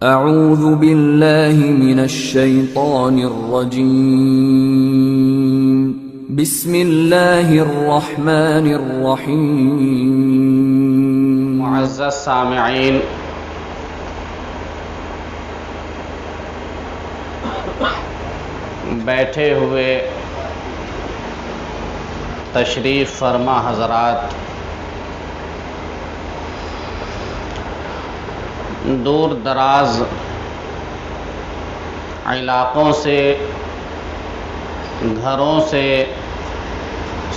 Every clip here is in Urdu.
اعوذ باللہ من الشیطان الرجیم بسم اللہ الرحمن الرحیم۔ معزز سامعین، بیٹھے ہوئے تشریف فرما حضرات، دور دراز علاقوں سے، گھروں سے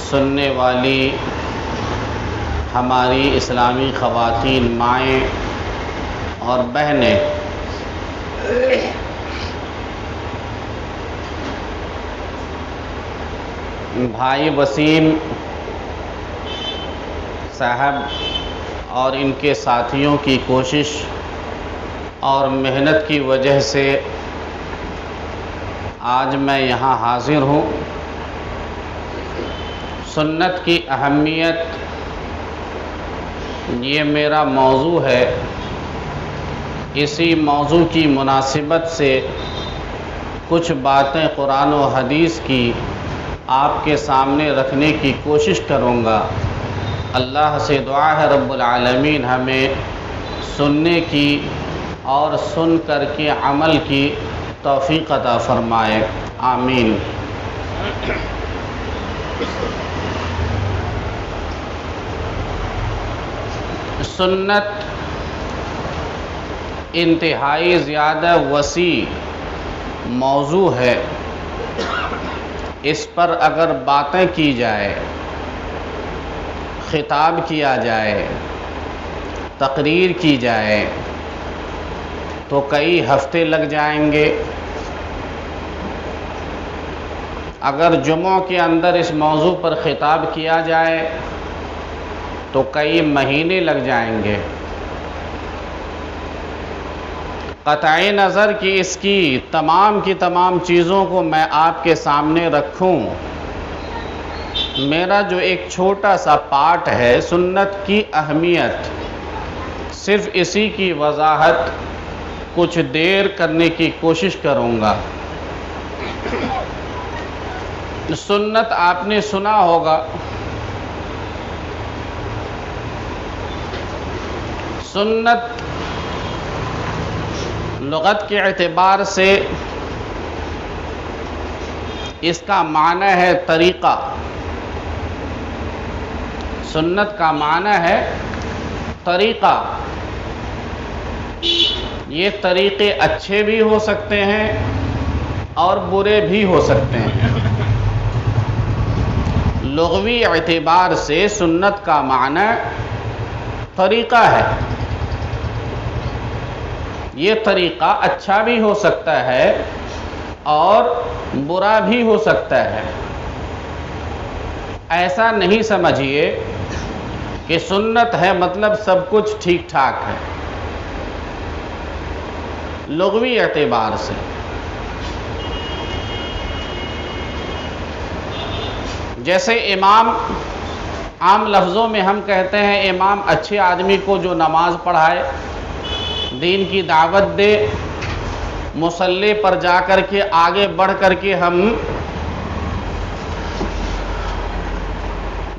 سننے والی ہماری اسلامی خواتین، مائیں اور بہنیں، بھائی وسیم صاحب اور ان کے ساتھیوں کی کوشش اور محنت کی وجہ سے آج میں یہاں حاضر ہوں۔ سنت کی اہمیت، یہ میرا موضوع ہے۔ اسی موضوع کی مناسبت سے کچھ باتیں قرآن و حدیث کی آپ کے سامنے رکھنے کی کوشش کروں گا۔ اللہ سے دعا ہے رب العالمین ہمیں سننے کی اور سن کر کے عمل کی توفیق عطا فرمائے، آمین۔ سنت انتہائی زیادہ وسیع موضوع ہے۔ اس پر اگر باتیں کی جائے، خطاب کیا جائے، تقریر کی جائے تو کئی ہفتے لگ جائیں گے۔ اگر جمعوں کے اندر اس موضوع پر خطاب کیا جائے تو کئی مہینے لگ جائیں گے۔ قطع نظر کہ اس کی تمام کی تمام چیزوں کو میں آپ کے سامنے رکھوں، میرا جو ایک چھوٹا سا پارٹ ہے سنت کی اہمیت، صرف اسی کی وضاحت کچھ دیر کرنے کی کوشش کروں گا۔ سنت آپ نے سنا ہوگا، سنت لغت کے اعتبار سے اس کا معنی ہے طریقہ۔ سنت کا معنی ہے طریقہ۔ یہ طریقے اچھے بھی ہو سکتے ہیں اور برے بھی ہو سکتے ہیں۔ لغوی اعتبار سے سنت کا معنی طریقہ ہے۔ یہ طریقہ اچھا بھی ہو سکتا ہے اور برا بھی ہو سکتا ہے۔ ایسا نہیں سمجھیے کہ سنت ہے مطلب سب کچھ ٹھیک ٹھاک ہے۔ لغوی اعتبار سے جیسے امام، عام لفظوں میں ہم کہتے ہیں امام اچھے آدمی کو جو نماز پڑھائے، دین کی دعوت دے، مصلی پر جا کر کے آگے بڑھ کر کے ہم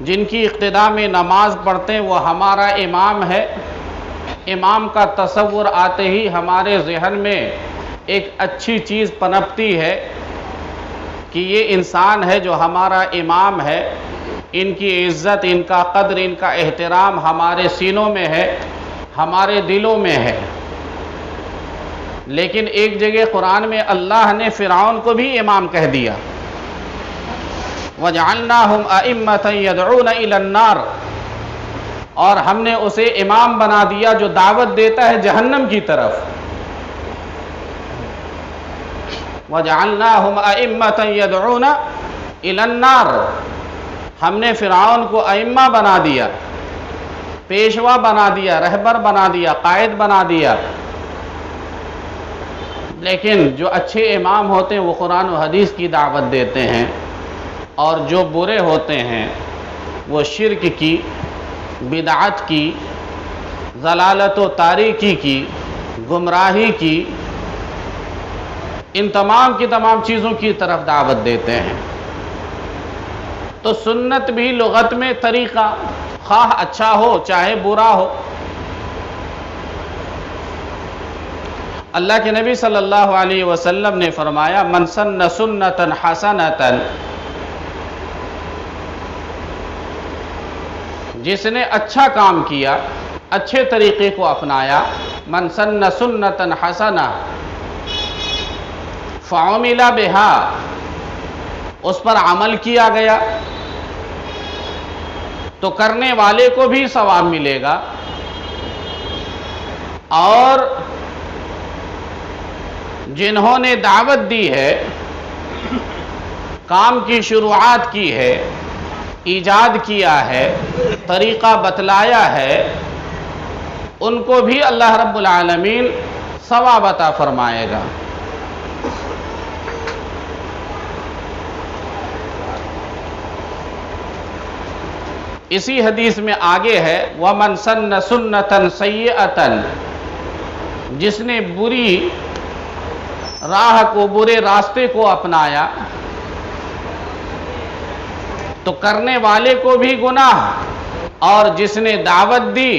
جن کی اقتداء میں نماز پڑھتے ہیں وہ ہمارا امام ہے۔ امام کا تصور آتے ہی ہمارے ذہن میں ایک اچھی چیز پنپتی ہے کہ یہ انسان ہے جو ہمارا امام ہے، ان کی عزت، ان کا قدر، ان کا احترام ہمارے سینوں میں ہے، ہمارے دلوں میں ہے۔ لیکن ایک جگہ قرآن میں اللہ نے فرعون کو بھی امام کہہ دیا، وَجَعَلْنَاهُمْ أَئِمَّةً يَدْعُونَ إِلَى النَّارِ، اور ہم نے اسے امام بنا دیا جو دعوت دیتا ہے جہنم کی طرف۔ وَجَعَلْنَاهُمْ أَئِمَّةً يَدْعُونَ إِلَى النَّارِ، ہم نے فرعون کو ائمہ بنا دیا، پیشوا بنا دیا، رہبر بنا دیا، قائد بنا دیا۔ لیکن جو اچھے امام ہوتے ہیں وہ قرآن و حدیث کی دعوت دیتے ہیں، اور جو برے ہوتے ہیں وہ شرک کی، بدعت کی، ضلالت و تاریکی کی گمراہی کی، ان تمام کی تمام چیزوں کی طرف دعوت دیتے ہیں۔ تو سنت بھی لغت میں طریقہ، خواہ اچھا ہو چاہے برا ہو۔ اللہ کے نبی صلی اللہ علیہ وسلم نے فرمایا من سن سنتا حسنتا، جس نے اچھا کام کیا، اچھے طریقے کو اپنایا، من سن سنتا حسنہ فعمل بہا، اس پر عمل کیا گیا تو کرنے والے کو بھی ثواب ملے گا، اور جنہوں نے دعوت دی ہے، کام کی شروعات کی ہے، ایجاد کیا ہے، طریقہ بتلایا ہے، ان کو بھی اللہ رب العالمین ثواب عطا فرمائے گا۔ اسی حدیث میں آگے ہے وَمَنْ سَنَّ سُنَّةً سَيِّئَةً، جس نے بری راہ کو، برے راستے کو اپنایا تو کرنے والے کو بھی گناہ، اور جس نے دعوت دی،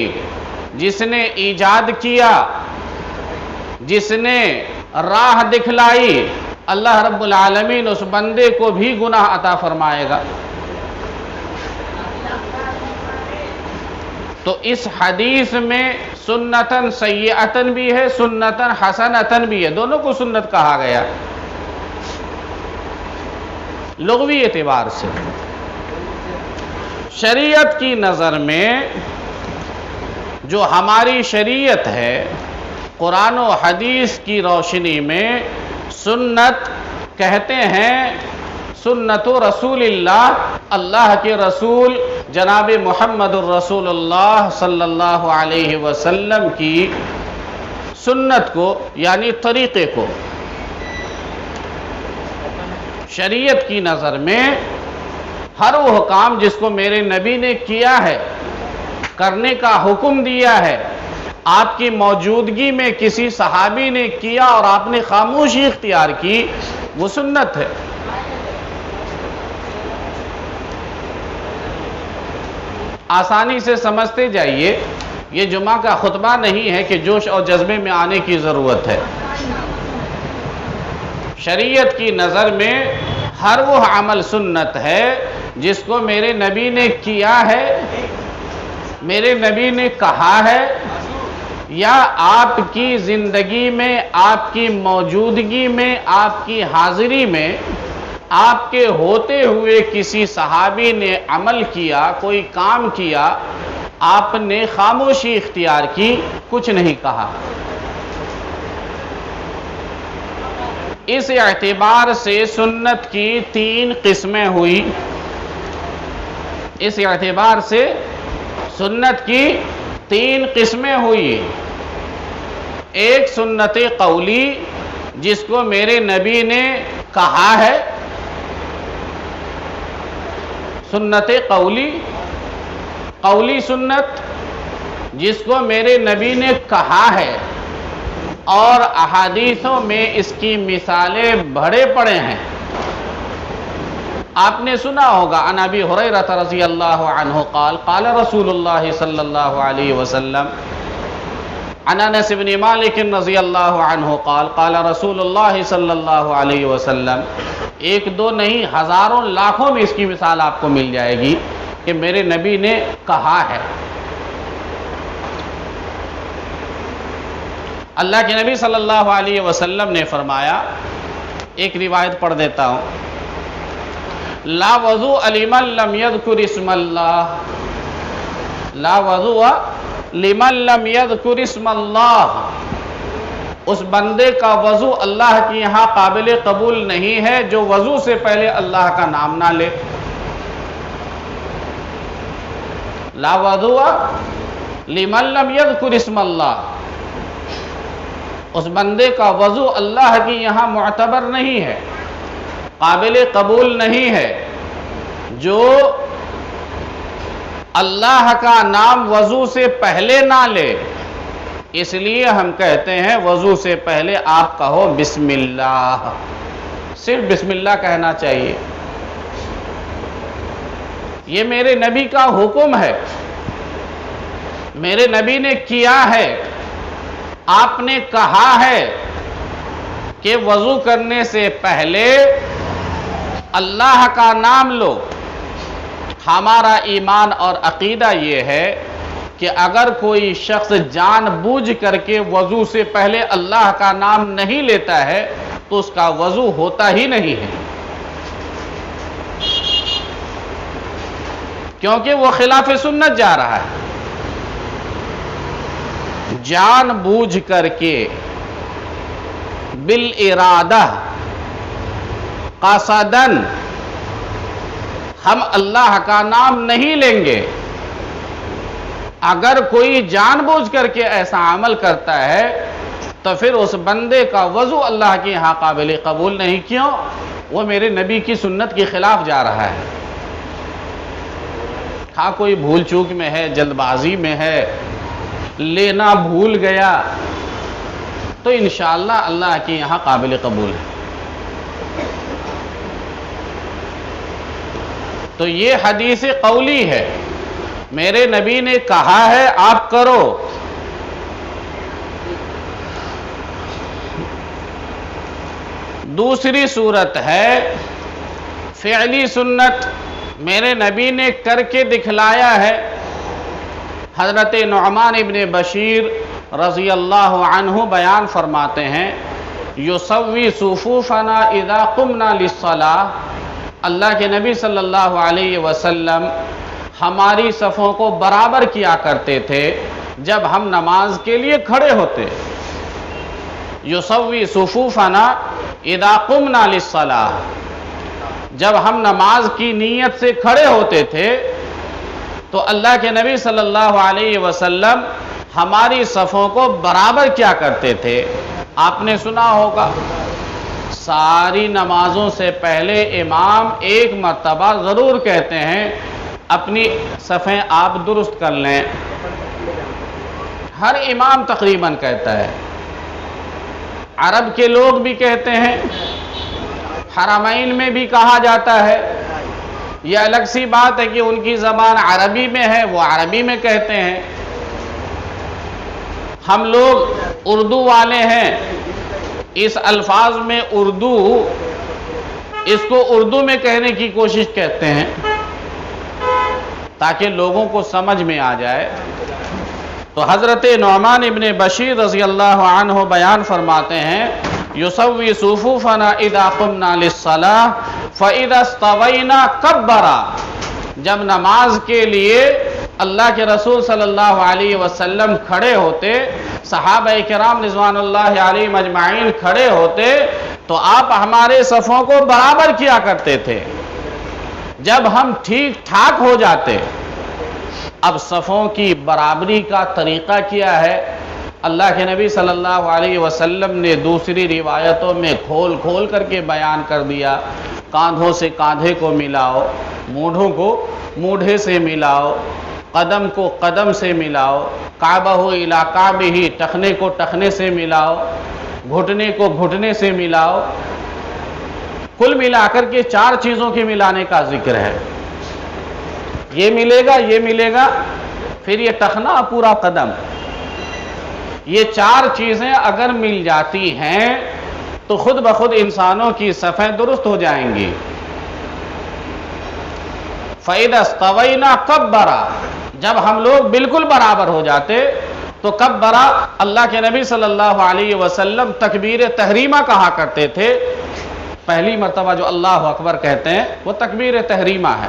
جس نے ایجاد کیا، جس نے راہ دکھلائی، اللہ رب العالمین اس بندے کو بھی گناہ عطا فرمائے گا۔ تو اس حدیث میں سنتاً سیئتاً بھی ہے، سنتاً حسنتاً بھی ہے، دونوں کو سنت کہا گیا لغوی اعتبار سے۔ شریعت کی نظر میں جو ہماری شریعت ہے، قرآن و حدیث کی روشنی میں سنت کہتے ہیں سنت رسول اللہ، اللہ کے رسول جناب محمد الرسول اللہ صلی اللہ علیہ وسلم کی سنت کو، یعنی طریقے کو۔ شریعت کی نظر میں ہر وہ کام جس کو میرے نبی نے کیا ہے، کرنے کا حکم دیا ہے، آپ کی موجودگی میں کسی صحابی نے کیا اور آپ نے خاموشی اختیار کی، وہ سنت ہے۔ آسانی سے سمجھتے جائیے، یہ جمعہ کا خطبہ نہیں ہے کہ جوش اور جذبے میں آنے کی ضرورت ہے۔ شریعت کی نظر میں ہر وہ عمل سنت ہے جس کو میرے نبی نے کیا ہے، میرے نبی نے کہا ہے، یا آپ کی زندگی میں، آپ کی موجودگی میں، آپ کی حاضری میں، آپ کے ہوتے ہوئے کسی صحابی نے عمل کیا، کوئی کام کیا، آپ نے خاموشی اختیار کی، کچھ نہیں کہا۔ اس اعتبار سے سنت کی 3 قسمیں ہوئی۔ اس اعتبار سے سنت کی 3 قسمیں ہوئی۔ ایک سنت قولی، جس کو میرے نبی نے کہا ہے، سنت قولی، قولی سنت جس کو میرے نبی نے کہا ہے، اور احادیثوں میں اس کی مثالیں بھرے پڑے ہیں۔ آپ نے سنا ہوگا عن ابی ہریرہ رضی اللہ عنہ قال قال رسول اللہ صلی اللہ علیہ وسلم، عن انس بن مالک رضی اللہ عنہ قال قال رسول اللہ صلی اللہ علیہ وسلم۔ ایک دو نہیں، ہزاروں لاکھوں میں اس کی مثال آپ کو مل جائے گی کہ میرے نبی نے کہا ہے۔ اللہ کے نبی صلی اللہ علیہ وسلم نے فرمایا، ایک روایت پڑھ دیتا ہوں، لا وضوء لمن لم يذكر اسم اللہ، لا وضوء لمن لم يذكر اسم اللہ، اس بندے کا وضو اللہ کی یہاں قابل قبول نہیں ہے جو وضو سے پہلے اللہ کا نام نہ لے۔ لا وضوء لمن لم يذكر اسم اللہ، اس بندے کا وضو اللہ کی یہاں معتبر نہیں ہے، قابل قبول نہیں ہے، جو اللہ کا نام وضو سے پہلے نہ لے، اس لیے ہم کہتے ہیں وضو سے پہلے آپ کہو بسم اللہ، صرف بسم اللہ کہنا چاہیے۔ یہ میرے نبی کا حکم ہے، میرے نبی نے کیا ہے، آپ نے کہا ہے کہ وضو کرنے سے پہلے اللہ کا نام لو۔ ہمارا ایمان اور عقیدہ یہ ہے کہ اگر کوئی شخص جان بوجھ کر کے وضو سے پہلے اللہ کا نام نہیں لیتا ہے تو اس کا وضو ہوتا ہی نہیں ہے، کیونکہ وہ خلاف سنت جا رہا ہے۔ جان بوجھ کر کے بالارادہ قصداً ہم اللہ کا نام نہیں لیں گے۔ اگر کوئی جان بوجھ کر کے ایسا عمل کرتا ہے تو پھر اس بندے کا وضو اللہ کے یہاں قابل قبول نہیں۔ کیوں؟ وہ میرے نبی کی سنت کے خلاف جا رہا ہے۔ ہاں کوئی بھول چوک میں ہے، جلد بازی میں ہے، لینا بھول گیا تو انشاءاللہ اللہ کے یہاں قابل قبول ہے۔ تو یہ حدیث قولی ہے، میرے نبی نے کہا ہے آپ کرو۔ دوسری صورت ہے فعلی سنت، میرے نبی نے کر کے دکھلایا ہے۔ حضرت نعمان ابن بشیر رضی اللہ عنہ بیان فرماتے ہیں یسوی صفوفنا اذا قمنا للصلاۃ، اللہ کے نبی صلی اللہ علیہ وسلم ہماری صفوں کو برابر کیا کرتے تھے جب ہم نماز کے لیے کھڑے ہوتے۔ یسوی صفوفنا اذا قمنا للصلاۃ، جب ہم نماز کی نیت سے کھڑے ہوتے تھے تو اللہ کے نبی صلی اللہ علیہ وسلم ہماری صفوں کو برابر کیا کرتے تھے۔ آپ نے سنا ہوگا ساری نمازوں سے پہلے امام ایک مرتبہ ضرور کہتے ہیں اپنی صفیں آپ درست کر لیں۔ ہر امام تقریباً کہتا ہے، عرب کے لوگ بھی کہتے ہیں، حرمین میں بھی کہا جاتا ہے۔ یہ الگ سی بات ہے کہ ان کی زبان عربی میں ہے، وہ عربی میں کہتے ہیں۔ ہم لوگ اردو والے ہیں، اس الفاظ میں اردو، اس کو اردو میں کہنے کی کوشش کرتے ہیں تاکہ لوگوں کو سمجھ میں آ جائے۔ تو حضرت نعمان ابن بشیر رضی اللہ عنہ بیان فرماتے ہیں یسوی صفوفنا اذا قمنا للصلاۃ فاذا استوینا کبرا، جب نماز کے لیے اللہ کے رسول صلی اللہ علیہ وسلم کھڑے ہوتے، صحابہ کرام رضوان اللہ علیہم اجمعین کھڑے ہوتے تو آپ ہمارے صفوں کو برابر کیا کرتے تھے۔ جب ہم ٹھیک ٹھاک ہو جاتے، اب صفوں کی برابری کا طریقہ کیا ہے؟ اللہ کے نبی صلی اللہ علیہ وسلم نے دوسری روایتوں میں کھول کھول کر کے بیان کر دیا۔ کاندھوں سے کاندھے کو ملاؤ، مونڈھوں کو مونڈھے سے ملاؤ، قدم کو قدم سے ملاؤ، کعبہ الی کعبہ، ٹخنے کو ٹخنے سے ملاؤ، گھٹنے کو گھٹنے سے ملاؤ۔ کل ملا کر کے 4 چیزوں کے ملانے کا ذکر ہے۔ یہ ملے گا، یہ ملے گا، پھر یہ ٹخنا، پورا قدم۔ یہ 4 چیزیں اگر مل جاتی ہیں تو خود بخود انسانوں کی صفیں درست ہو جائیں گی۔ فَإِذَا اسْتَوَيْنَا كَبَّرَا، جب ہم لوگ بالکل برابر ہو جاتے تو کبرا، اللہ کے نبی صلی اللہ علیہ وسلم تکبیر تحریمہ کہا کرتے تھے۔ پہلی مرتبہ جو اللہ اکبر کہتے ہیں وہ تکبیر تحریمہ ہے۔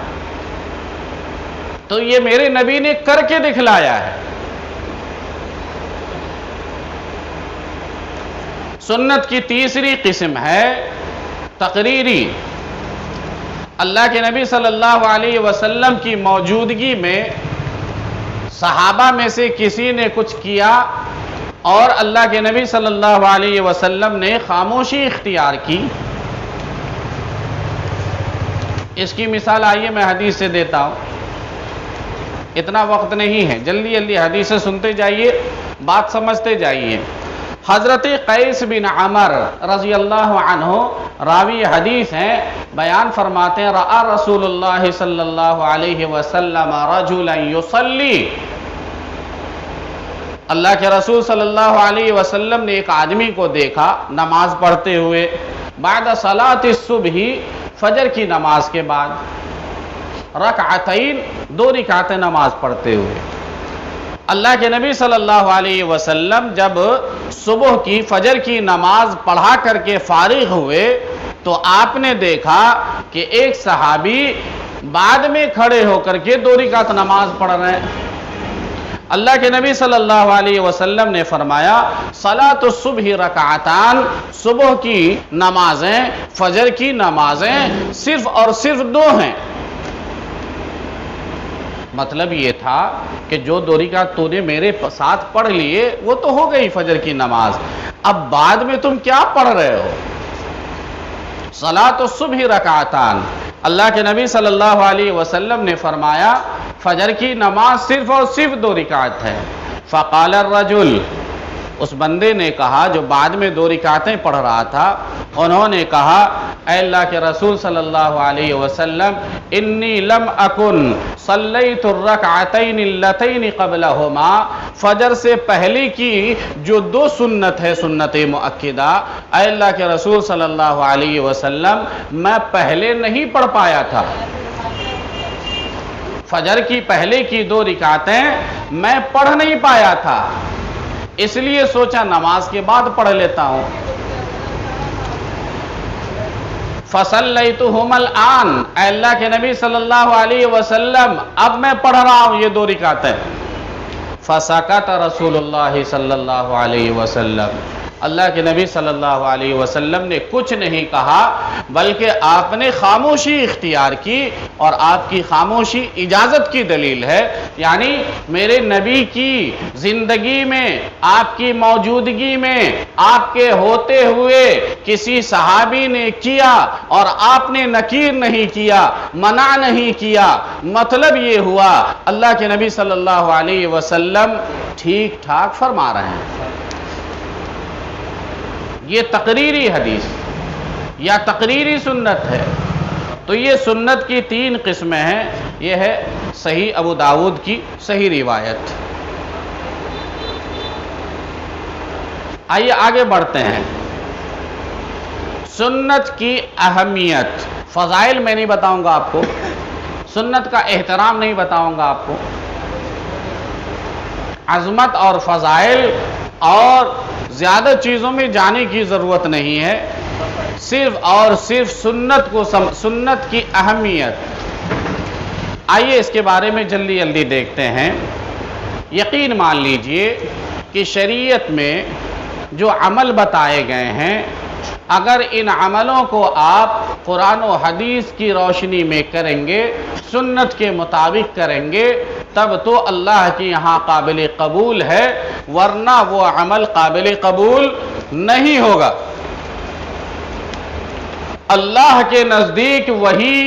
تو یہ میرے نبی نے کر کے دکھلایا ہے۔ سنت کی تیسری قسم ہے تقریری۔ اللہ کے نبی صلی اللہ علیہ وسلم کی موجودگی میں صحابہ میں سے کسی نے کچھ کیا اور اللہ کے نبی صلی اللہ علیہ وسلم نے خاموشی اختیار کی۔ اس کی مثال آئیے میں حدیث سے دیتا ہوں، اتنا وقت نہیں ہے، جلدی جلدی حدیثیں سنتے جائیے بات سمجھتے جائیے۔ حضرت قیس بن عمر رضی اللہ عنہ راوی حدیث ہیں، بیان فرماتے ہیں رأى رسول اللہ صلی اللہ علیہ وسلم رجلا یصلی، اللہ کے رسول صلی اللہ علیہ وسلم نے ایک آدمی کو دیکھا نماز پڑھتے ہوئے، بعد صلاۃ الصبح، فجر کی نماز کے بعد، رکعتین، 2 رکعتیں نماز پڑھتے ہوئے۔ اللہ کے نبی صلی اللہ علیہ وسلم جب صبح کی فجر کی نماز پڑھا کر کے فارغ ہوئے تو آپ نے دیکھا کہ ایک صحابی بعد میں کھڑے ہو کر کے 2 رکعت نماز پڑھ رہے ہیں۔ اللہ کے نبی صلی اللہ علیہ وسلم نے فرمایا صلاۃ الصبح رکعتان، صبح کی نمازیں، فجر کی نمازیں صرف اور صرف 2 ہیں۔ مطلب یہ تھا کہ جو 2 رکعت تو نے میرے ساتھ پڑھ لیے وہ تو ہو گئی فجر کی نماز، اب بعد میں تم کیا پڑھ رہے ہو؟ صلاۃ الصبح رکعتان، اللہ کے نبی صلی اللہ علیہ وسلم نے فرمایا فجر کی نماز صرف اور صرف 2 رکعت ہے۔ فقال الرجل، اس بندے نے کہا جو بعد میں 2 رکعتیں پڑھ رہا تھا، انہوں نے کہا اے اللہ کے رسول صلی اللہ علیہ وسلم انی لم اکن صلیت الرکعتین اللتین قبلہما، فجر سے پہلے کی جو 2 سنت ہے سنت مؤکدہ، اے اللہ کے رسول صلی اللہ علیہ وسلم میں پہلے نہیں پڑھ پایا تھا، فجر کی پہلے کی 2 رکعتیں میں پڑھ نہیں پایا تھا، اس لیے سوچا نماز کے بعد پڑھ لیتا ہوں۔ فصلیتہم الآن، اے اللہ کے نبی صلی اللہ علیہ وسلم اب میں پڑھ رہا ہوں یہ 2 رکعتیں۔ فسکت رسول اللہ صلی اللہ علیہ وسلم، اللہ کے نبی صلی اللہ علیہ وسلم نے کچھ نہیں کہا بلکہ آپ نے خاموشی اختیار کی، اور آپ کی خاموشی اجازت کی دلیل ہے، یعنی میرے نبی کی زندگی میں، آپ کی موجودگی میں، آپ کے ہوتے ہوئے کسی صحابی نے کیا اور آپ نے نکیر نہیں کیا، منع نہیں کیا، مطلب یہ ہوا اللہ کے نبی صلی اللہ علیہ وسلم ٹھیک ٹھاک فرما رہے ہیں۔ یہ تقریری حدیث یا تقریری سنت ہے، تو یہ سنت کی 3 قسمیں ہیں۔ یہ ہے صحیح ابو داؤد کی صحیح روایت۔ آئیے آگے بڑھتے ہیں۔ سنت کی اہمیت، فضائل میں نہیں بتاؤں گا آپ کو، سنت کا احترام نہیں بتاؤں گا آپ کو، عظمت اور فضائل اور زیادہ چیزوں میں جانے کی ضرورت نہیں ہے، صرف اور صرف سنت کی اہمیت۔ آئیے اس کے بارے میں جلدی جلدی دیکھتے ہیں۔ یقین مان لیجئے کہ شریعت میں جو عمل بتائے گئے ہیں، اگر ان عملوں کو آپ قرآن و حدیث کی روشنی میں کریں گے، سنت کے مطابق کریں گے، تب تو اللہ کے یہاں قابل قبول ہے، ورنہ وہ عمل قابل قبول نہیں ہوگا۔ اللہ کے نزدیک وہی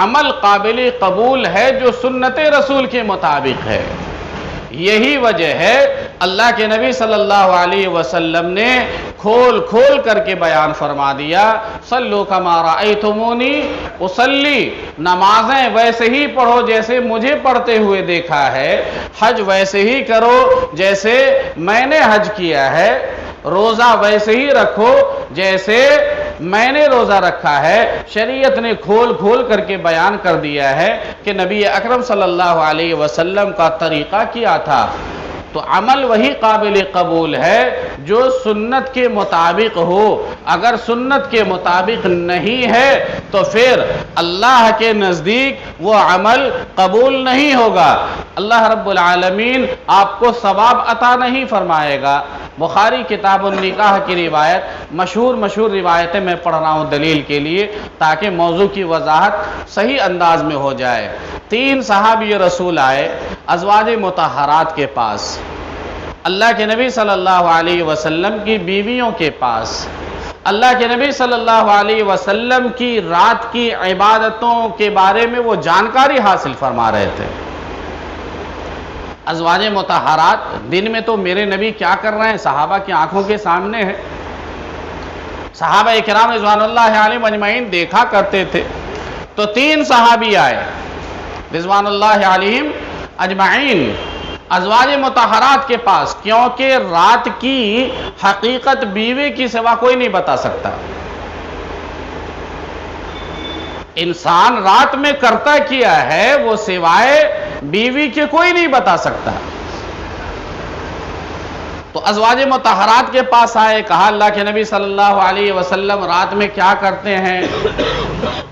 عمل قابل قبول ہے جو سنت رسول کے مطابق ہے۔ یہی وجہ ہے اللہ کے نبی صلی اللہ علیہ وسلم نے کھول کھول کر کے بیان فرما دیا، صلو کما رأیتمونی اصلی، نمازیں ویسے ہی پڑھو جیسے مجھے پڑھتے ہوئے دیکھا ہے، حج ویسے ہی کرو جیسے میں نے حج کیا ہے، روزہ ویسے ہی رکھو جیسے میں نے روزہ رکھا ہے۔ شریعت نے کھول کھول کر کے بیان کر دیا ہے کہ نبی اکرم صلی اللہ علیہ وسلم کا طریقہ کیا تھا، تو عمل وہی قابل قبول ہے جو سنت کے مطابق ہو۔ اگر سنت کے مطابق نہیں ہے تو پھر اللہ کے نزدیک وہ عمل قبول نہیں ہوگا، اللہ رب العالمین آپ کو ثواب عطا نہیں فرمائے گا۔ بخاری کتاب النکاح کی روایت، مشہور روایتیں میں پڑھ رہا ہوں دلیل کے لیے تاکہ موضوع کی وضاحت صحیح انداز میں ہو جائے۔ 3 صحابی رسول آئے ازواج مطہرات کے پاس، اللہ کے نبی صلی اللہ علیہ وسلم کی بیویوں کے پاس، اللہ کے نبی صلی اللہ علیہ وسلم کی رات کی عبادتوں کے بارے میں وہ جانکاری حاصل فرما رہے تھے۔ ازواج مطہرات دن میں تو میرے نبی کیا کر رہے ہیں صحابہ کی آنکھوں کے سامنے ہے، صحابہ اکرام رضوان اللہ علیہم اجمعین دیکھا کرتے تھے۔ تو 3 صحابی آئے رضوان اللہ علیہم اجمعین ازواج مطہرات کے پاس، کیونکہ رات کی حقیقت بیوی کی سوا کوئی نہیں بتا سکتا۔ انسان رات میں کرتا کیا ہے وہ سوائے بیوی کے کوئی نہیں بتا سکتا۔ تو ازواج مطہرات کے پاس آئے، کہا اللہ کے نبی صلی اللہ علیہ وسلم رات میں کیا کرتے ہیں؟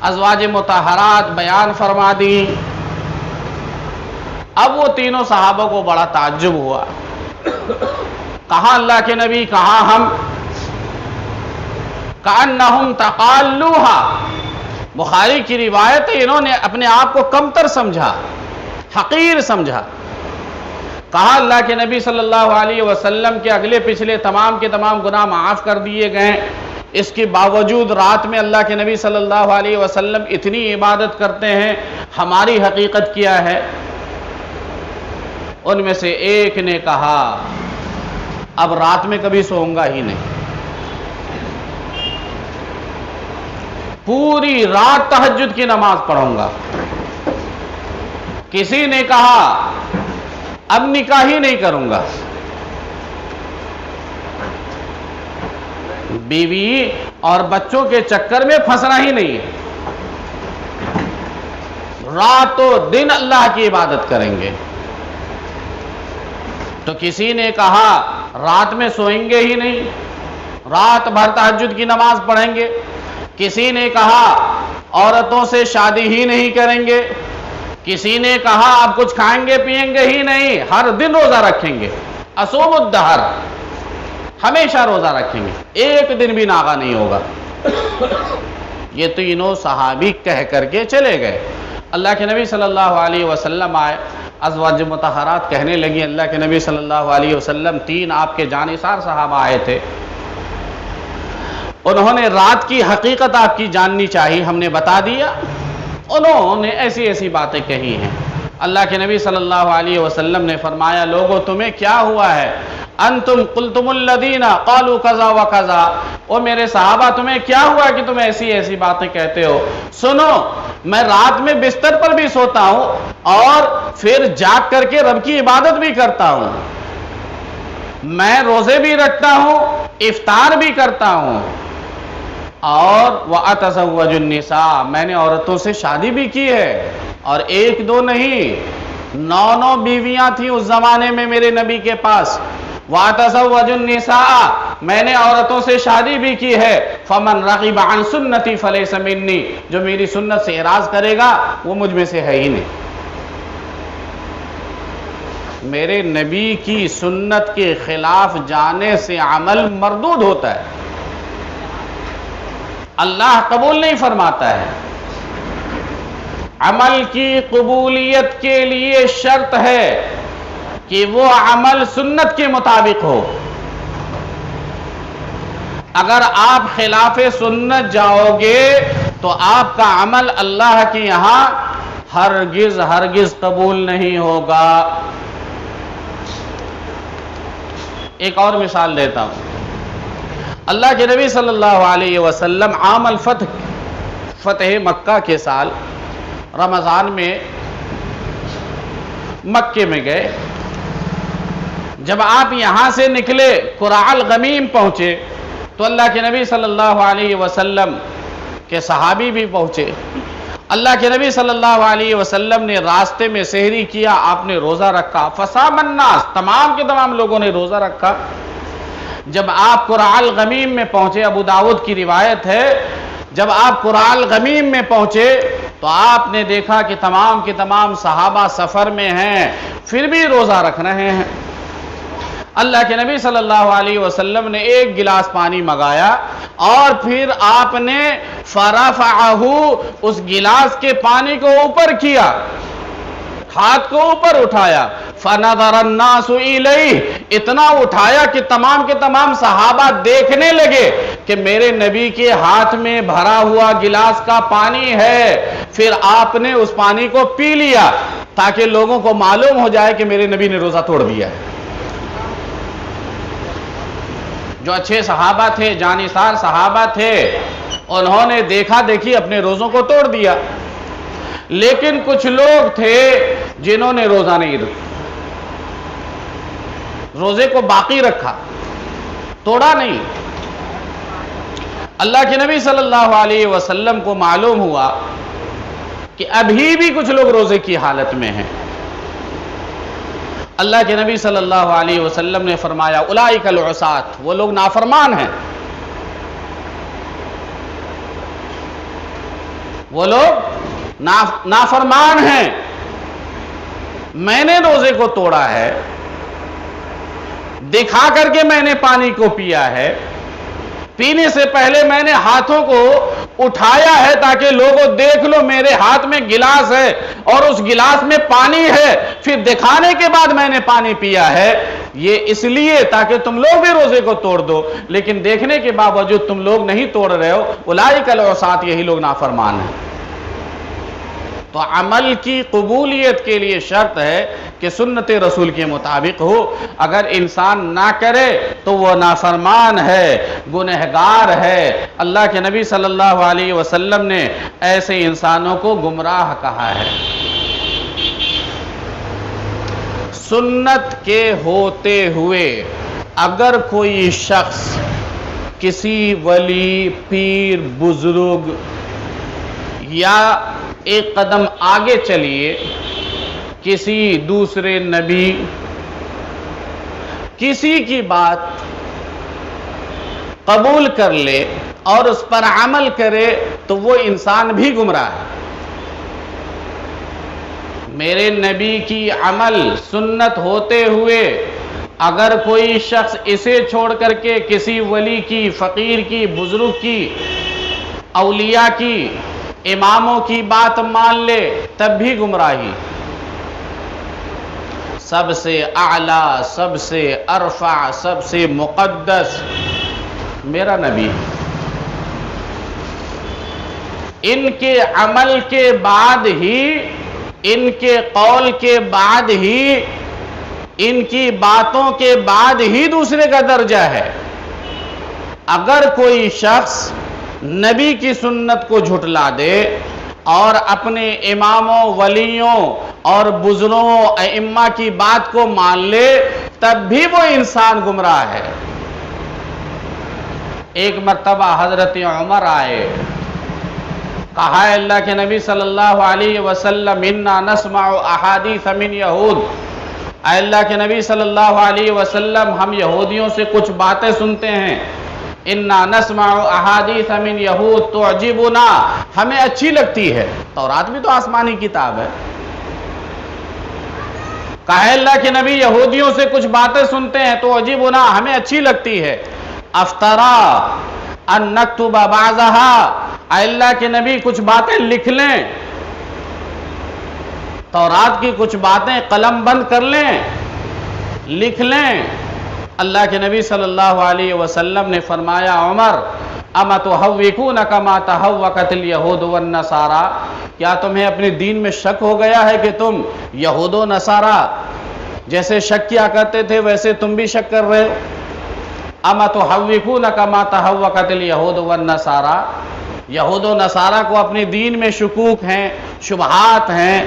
ازواج مطہرات بیان فرما دی۔ اب وہ تینوں صحابہ کو بڑا تعجب ہوا، کہا اللہ کے نبی، کہا ہم کأنہم تقالوہا، بخاری کی روایت ہے انہوں نے اپنے آپ کو کمتر سمجھا، حقیر سمجھا۔ کہا اللہ کے نبی صلی اللہ علیہ وسلم کے اگلے پچھلے تمام کے تمام گناہ معاف کر دیے گئے، اس کے باوجود رات میں اللہ کے نبی صلی اللہ علیہ وسلم اتنی عبادت کرتے ہیں، ہماری حقیقت کیا ہے؟ ان میں سے ایک نے کہا اب رات میں کبھی سوؤں گا ہی نہیں، پوری رات تہجد کی نماز پڑھوں گا۔ کسی نے کہا اب نکاح ہی نہیں کروں گا، بیوی اور بچوں کے چکر میں پھنسنا ہی نہیں ہے، رات و دن اللہ کی عبادت کریں گے۔ تو کسی نے کہا رات میں سوئیں گے ہی نہیں، رات بھر تہجد کی نماز پڑھیں گے۔ کسی نے کہا عورتوں سے شادی ہی نہیں کریں گے۔ کسی نے کہا آپ کچھ کھائیں گے پئیں گے ہی نہیں، ہر دن روزہ رکھیں گے، اصوم الدہر، ہمیشہ روزہ رکھیں گے، ایک دن بھی ناغا نہیں ہوگا۔ یہ تینوں صحابی کہہ کر کے چلے گئے۔ اللہ کے نبی صلی اللہ علیہ وسلم آئے، ازواج مطہرات کہنے لگی اللہ کے نبی صلی اللہ علیہ وسلم، 3 آپ کے جانثار صحابہ آئے تھے، انہوں نے رات کی حقیقت آپ کی جاننی چاہیے، ہم نے بتا دیا، انہوں نے ایسی ایسی باتیں کہی ہیں۔ اللہ کے نبی صلی اللہ علیہ وسلم نے فرمایا لوگو تمہیں کیا ہوا ہے؟ انتم قلتم الذین قالوا کذا و کذا، او میرے صحابہ تمہیں کیا ہوا کہ تم ایسی ایسی باتیں کہتے ہو؟ سنو، میں رات میں بستر پر بھی سوتا ہوں اور پھر جاگ کر کے رب کی عبادت بھی کرتا ہوں، میں روزے بھی رکھتا ہوں، افطار بھی کرتا ہوں، اور وَأَتَزَوَّجُ النِّسَاءَ، میں نے عورتوں سے شادی بھی کی ہے، اور 1-2 نہیں، 9 بیویاں تھیں اس زمانے میں میرے نبی کے پاس۔ وَأَتَزَوَّجُ النِّسَاءَ، میں نے عورتوں سے شادی بھی کی ہے۔ فَمَنْ رَغِبَ عَنْ سُنَّتِي فَلَيْسَ مِنِّي، جو میری سنت سے اعراض کرے گا وہ مجھ میں سے ہے ہی نہیں۔ میرے نبی کی سنت کے خلاف جانے سے عمل مردود ہوتا ہے، اللہ قبول نہیں فرماتا ہے۔ عمل کی قبولیت کے لیے شرط ہے کہ وہ عمل سنت کے مطابق ہو۔ اگر آپ خلاف سنت جاؤ گے تو آپ کا عمل اللہ کے یہاں ہرگز قبول نہیں ہوگا۔ ایک اور مثال دیتا ہوں۔ اللہ کے نبی صلی اللہ علیہ وسلم عام فتح مکہ کے سال رمضان میں مکے میں گئے۔ جب آپ یہاں سے نکلے قرع الغمیم پہنچے تو اللہ کے نبی صلی اللہ علیہ وسلم کے صحابی بھی پہنچے۔ اللہ کے نبی صلی اللہ علیہ وسلم نے راستے میں سحری کیا، آپ نے روزہ رکھا، فصام الناس، تمام کے تمام لوگوں نے روزہ رکھا۔ جب آپ قرع الغمیم میں پہنچے، ابو داؤد کی روایت ہے، جب آپ قرع الغمیم میں پہنچے تو آپ نے دیکھا کہ تمام کے تمام صحابہ سفر میں ہیں، پھر بھی روزہ رکھ رہے ہیں۔ اللہ کے نبی صلی اللہ علیہ وسلم نے 1 گلاس پانی منگایا اور پھر آپ نے فرفعہ، اس گلاس کے پانی کو اوپر کیا، ہاتھ کو اوپر اٹھایا، فنظر الناس الیہ، اتنا اٹھایا کہ تمام کے تمام صحابہ دیکھنے لگے کہ میرے نبی کے ہاتھ میں بھرا ہوا گلاس کا پانی ہے۔ پھر آپ نے اس پانی کو پی لیا تاکہ لوگوں کو معلوم ہو جائے کہ میرے نبی نے روزہ توڑ دیا ہے۔ جو اچھے صحابہ تھے، جانثار صحابہ تھے، انہوں نے دیکھا دیکھی اپنے روزوں کو توڑ دیا۔ لیکن کچھ لوگ تھے جنہوں نے روزہ نہیں رکھا، روزے کو باقی رکھا، توڑا نہیں۔ اللہ کے نبی صلی اللہ علیہ وسلم کو معلوم ہوا کہ ابھی بھی کچھ لوگ روزے کی حالت میں ہیں۔ اللہ کے نبی صلی اللہ علیہ وسلم نے فرمایا اولئک العصاۃ، وہ لوگ نافرمان ہیں، وہ لوگ نافرمان ہیں۔ میں نے روزے کو توڑا ہے، دکھا کر کے میں نے پانی کو پیا ہے، پینے سے پہلے میں نے ہاتھوں کو اٹھایا ہے تاکہ لوگوں دیکھ لو میرے ہاتھ میں گلاس ہے اور اس گلاس میں پانی ہے، پھر دکھانے کے بعد میں نے پانی پیا ہے، یہ اس لیے تاکہ تم لوگ بھی روزے کو توڑ دو، لیکن دیکھنے کے باوجود تم لوگ نہیں توڑ رہے ہو۔ اولئک العصاۃ، یہی لوگ نافرمان ہیں۔ تو عمل کی قبولیت کے لیے شرط ہے کہ سنت رسول کے مطابق ہو۔ اگر انسان نہ کرے تو وہ نافرمان ہے، گنہگار ہے۔ اللہ کے نبی صلی اللہ علیہ وسلم نے ایسے انسانوں کو گمراہ کہا ہے۔ سنت کے ہوتے ہوئے اگر کوئی شخص کسی ولی، پیر، بزرگ یا ایک قدم آگے چلیے کسی دوسرے نبی، کسی کی بات قبول کر لے اور اس پر عمل کرے تو وہ انسان بھی گمراہ ہے۔ میرے نبی کی عمل سنت ہوتے ہوئے اگر کوئی شخص اسے چھوڑ کر کے کسی ولی کی، فقیر کی، بزرگ کی، اولیاء کی، اماموں کی بات مان لے تب بھی گمراہی۔ سب سے اعلیٰ، سب سے ارفع، سب سے مقدس میرا نبی، ان کے عمل کے بعد ہی، ان کے قول کے بعد ہی، ان کی باتوں کے بعد ہی دوسرے کا درجہ ہے۔ اگر کوئی شخص نبی کی سنت کو جھٹلا دے اور اپنے اماموں، ولیوں اور بزرگوں، ائمہ کی بات کو مان لے تب بھی وہ انسان گمراہ ہے۔ ایک مرتبہ حضرت عمر آئے، کہا ہے اللہ کے نبی صلی اللہ علیہ وسلم انا نسمع احادیث من یہود، اے اللہ کے نبی صلی اللہ علیہ وسلم ہم یہودیوں سے کچھ باتیں سنتے ہیں، انا نسمع احادیث من یہود تعجبنا، ہمیں اچھی لگتی ہے۔ تورات بھی تو آسمانی کتاب ہے۔ کہا اللہ کے نبی یہودیوں سے کچھ باتیں سنتے ہیں تعجبنا، ہمیں اچھی لگتی ہے۔ افطرا ان نکتب بعضها، اے اللہ کے نبی کچھ باتیں لکھ لیں، تورات کی کچھ باتیں قلم بند کر لیں، لکھ لیں۔ اللہ کے نبی صلی اللہ علیہ وسلم نے فرمایا عمر اما تحوکونک ما تحوکت الیہود والنصارى، کیا تمہیں اپنے دین میں شک ہو گیا ہے کہ تم یہود و نصارہ جیسے شک کیا کرتے تھے ویسے تم بھی شک کر رہے ہو؟ اما تحوکونک ما تحوکت الیہود والنصارى، یہود و نصارہ کو اپنے دین میں شکوک ہیں، شبہات ہیں،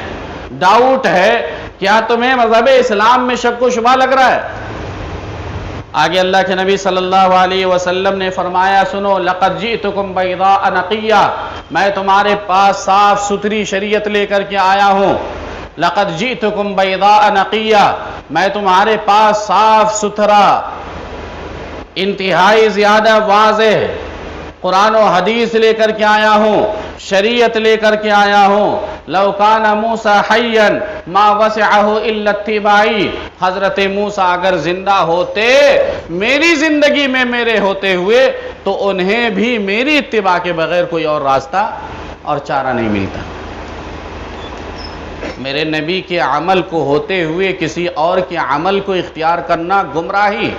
ڈاؤٹ ہے، کیا تمہیں مذہب اسلام میں شک و شبہ لگ رہا ہے؟ آگے اللہ کے نبی صلی اللہ علیہ وسلم نے فرمایا سنو لقد جئتکم بیضاء نقیہ، میں تمہارے پاس صاف ستھری شریعت لے کر کے آیا ہوں۔ لقد جئتکم بیضاء نقیہ، میں تمہارے پاس صاف ستھرا، انتہائی زیادہ واضح قرآن و حدیث لے کر کے آیا ہوں، شریعت لے کر کے آیا ہوں۔ لو کان موسیٰ حیا ما وسعہ الا اتباعی، حضرت موسیٰ اگر زندہ ہوتے میری زندگی میں میرے ہوتے ہوئے تو انہیں بھی میری اتباع کے بغیر کوئی اور راستہ اور چارہ نہیں ملتا۔ میرے نبی کے عمل کو ہوتے ہوئے کسی اور کے عمل کو اختیار کرنا گمراہی.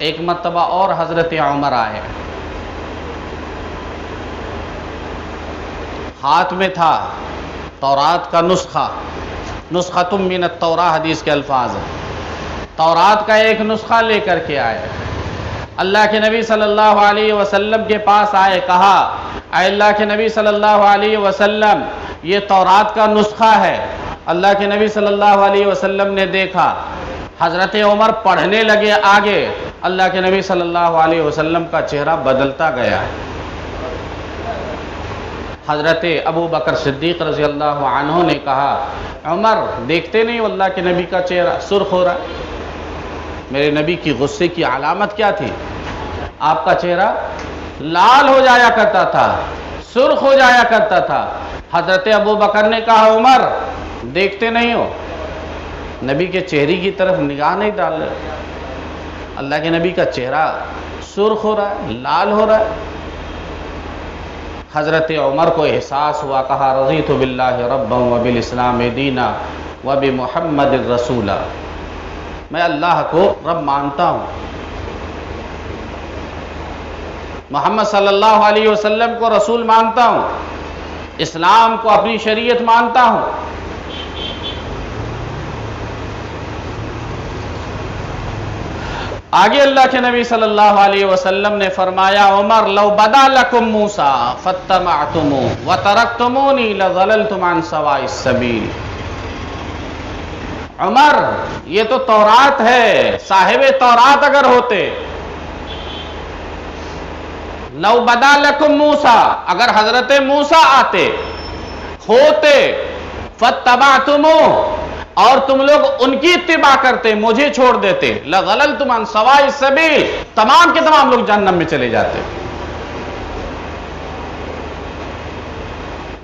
ایک مرتبہ اور حضرت عمر آئے، ہاتھ میں تھا تورات کا نسخۃ من التوراۃ، حدیث کے الفاظ ہیں، تورات کا ایک نسخہ لے کر کے آئے. اللہ کے نبی صلی اللہ علیہ وسلم کے پاس آئے، کہا اے اللہ کے نبی صلی اللہ علیہ وسلم یہ تورات کا نسخہ ہے. اللہ کے نبی صلی اللہ علیہ وسلم نے دیکھا، حضرت عمر پڑھنے لگے آگے، اللہ کے نبی صلی اللہ علیہ وسلم کا چہرہ بدلتا گیا. حضرت ابو بکر صدیق رضی اللہ عنہ نے کہا عمر دیکھتے نہیں اللہ کے نبی کا چہرہ سرخ ہو رہا ہے. میرے نبی کی غصے کی علامت کیا تھی؟ آپ کا چہرہ لال ہو جایا کرتا تھا، سرخ ہو جایا کرتا تھا. حضرت ابو بکر نے کہا عمر دیکھتے نہیں ہو، نبی کے چہرے کی طرف نگاہ نہیں ڈال رہے، اللہ کے نبی کا چہرہ سرخ ہو رہا ہے، لال ہو رہا ہے. حضرت عمر کو احساس ہوا، کہا رضیت باللہ ربا وبالاسلام دینا وبمحمد رسولا، میں اللہ کو رب مانتا ہوں، محمد صلی اللہ علیہ وسلم کو رسول مانتا ہوں، اسلام کو اپنی شریعت مانتا ہوں. آگے اللہ کے نبی صلی اللہ علیہ وسلم نے فرمایا عمر لو بدا لکم موسیٰ فاتبعتموہ وترکتمونی لضللتم عن سواء السبیل. عمر یہ تو تورات ہے، صاحب تورات اگر ہوتے، لو بدا لکم موسیٰ اگر حضرت موسیٰ آتے ہوتے، فاتبعتموہ اور تم لوگ ان کی اتباع کرتے، مجھے چھوڑ دیتے، لضللتم عن سواء السبیل، تمام کے تمام لوگ جہنم میں چلے جاتے.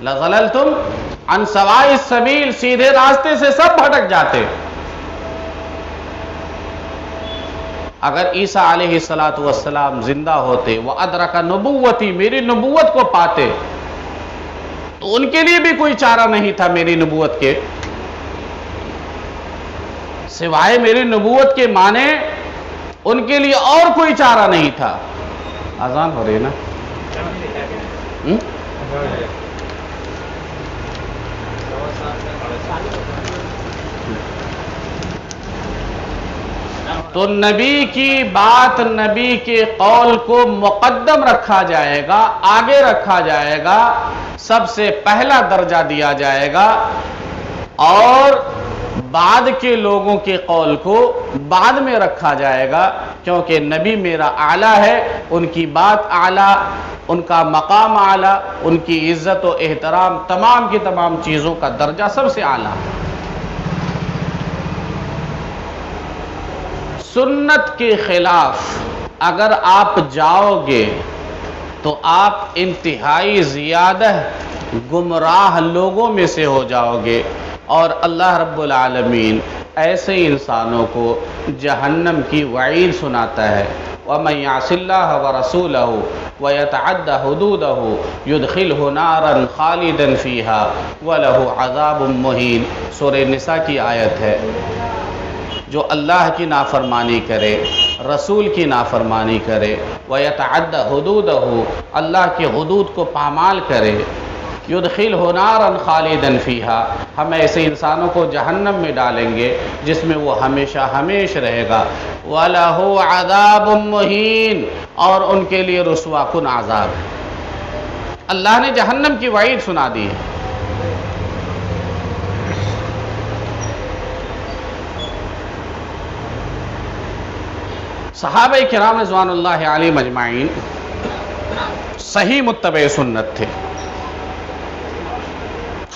لضللتم عن سواء السبیل، سیدھے راستے سے سب بھٹک جاتے. اگر عیسیٰ علیہ السلام زندہ ہوتے، وَأَدْرَكَ نُبُوَّتِي، میری نبوت کو پاتے، تو ان کے لیے بھی کوئی چارہ نہیں تھا میری نبوت کے سوائے میری نبوت کے معنی ان کے لیے اور کوئی چارہ نہیں تھا. اذان ہو رہی ہے نا؟ تو نبی کی بات، نبی کے قول کو مقدم رکھا جائے گا، آگے رکھا جائے گا، سب سے پہلا درجہ دیا جائے گا، اور بعد کے لوگوں کے قول کو بعد میں رکھا جائے گا، کیونکہ نبی میرا اعلیٰ ہے، ان کی بات اعلیٰ، ان کا مقام اعلیٰ، ان کی عزت و احترام، تمام کی تمام چیزوں کا درجہ سب سے اعلیٰ. سنت کے خلاف اگر آپ جاؤ گے تو آپ انتہائی زیادہ گمراہ لوگوں میں سے ہو جاؤ گے، اور اللہ رب العالمین ایسے انسانوں کو جہنم کی وعید سناتا ہے. وَمَن يَعْصِ اللَّهَ وَرَسُولَهُ وَيَتَعَدَّ حُدُودَهُ يُدْخِلْهُ نَارًا خَالِدًا فِيهَا وَلَهُ عَذَابٌ مُّهِينٌ. سورہ نساء کی آیت ہے. جو اللہ کی نافرمانی کرے، رسول کی نافرمانی کرے، وَيَتَعَدَّ حُدُودَهُ، اللہ کے حدود کو پامال کرے، يُدْخِلْهُ نَارًا خَالِدًا فِيهَا، ہم ایسے انسانوں کو جہنم میں ڈالیں گے جس میں وہ ہمیشہ ہمیش رہے گا. وَلَهُ عَذَابٌ مُّهِينٌ، اور ان کے لیے رسوا کن عذاب ہے. اللہ نے جہنم کی وعید سنا دی ہے. صحابہ کرام رضوان اللہ علیہم اجمعین صحیح متبع سنت تھے،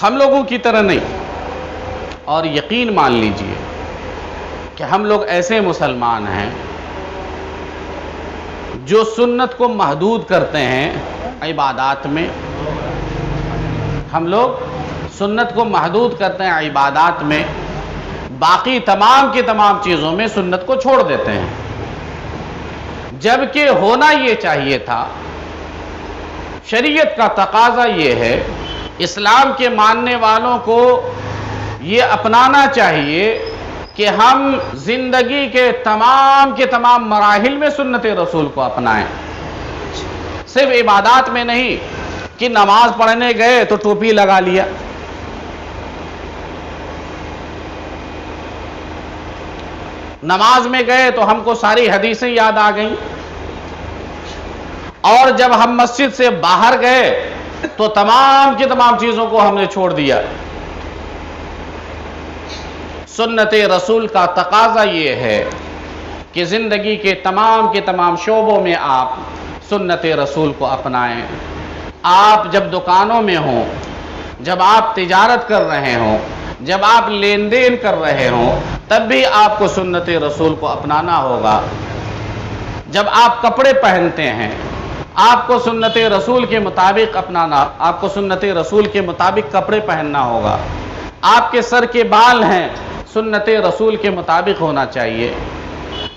ہم لوگوں کی طرح نہیں. اور یقین مان لیجئے کہ ہم لوگ ایسے مسلمان ہیں جو سنت کو محدود کرتے ہیں عبادات میں. ہم لوگ سنت کو محدود کرتے ہیں عبادات میں، باقی تمام کی تمام چیزوں میں سنت کو چھوڑ دیتے ہیں. جبکہ ہونا یہ چاہیے تھا شریعت کا تقاضا یہ ہے، اسلام کے ماننے والوں کو یہ اپنانا چاہیے کہ ہم زندگی کے تمام مراحل میں سنت رسول کو اپنائیں، صرف عبادات میں نہیں کہ نماز پڑھنے گئے تو ٹوپی لگا لیا، نماز میں گئے تو ہم کو ساری حدیثیں یاد آ گئیں، اور جب ہم مسجد سے باہر گئے تو تمام کی تمام چیزوں کو ہم نے چھوڑ دیا۔ سنت رسول کا تقاضا یہ ہے کہ زندگی کے تمام شعبوں میں آپ سنت رسول کو اپنائیں۔ آپ جب دکانوں میں ہوں، جب آپ تجارت کر رہے ہوں، جب آپ لین دین کر رہے ہوں، تب بھی آپ کو سنت رسول کو اپنانا ہوگا۔ جب آپ کپڑے پہنتے ہیں، آپ کو سنت رسول کے مطابق اپنانا، آپ کو سنت رسول کے مطابق کپڑے پہننا ہوگا۔ آپ کے سر کے بال ہیں، سنت رسول کے مطابق ہونا چاہیے۔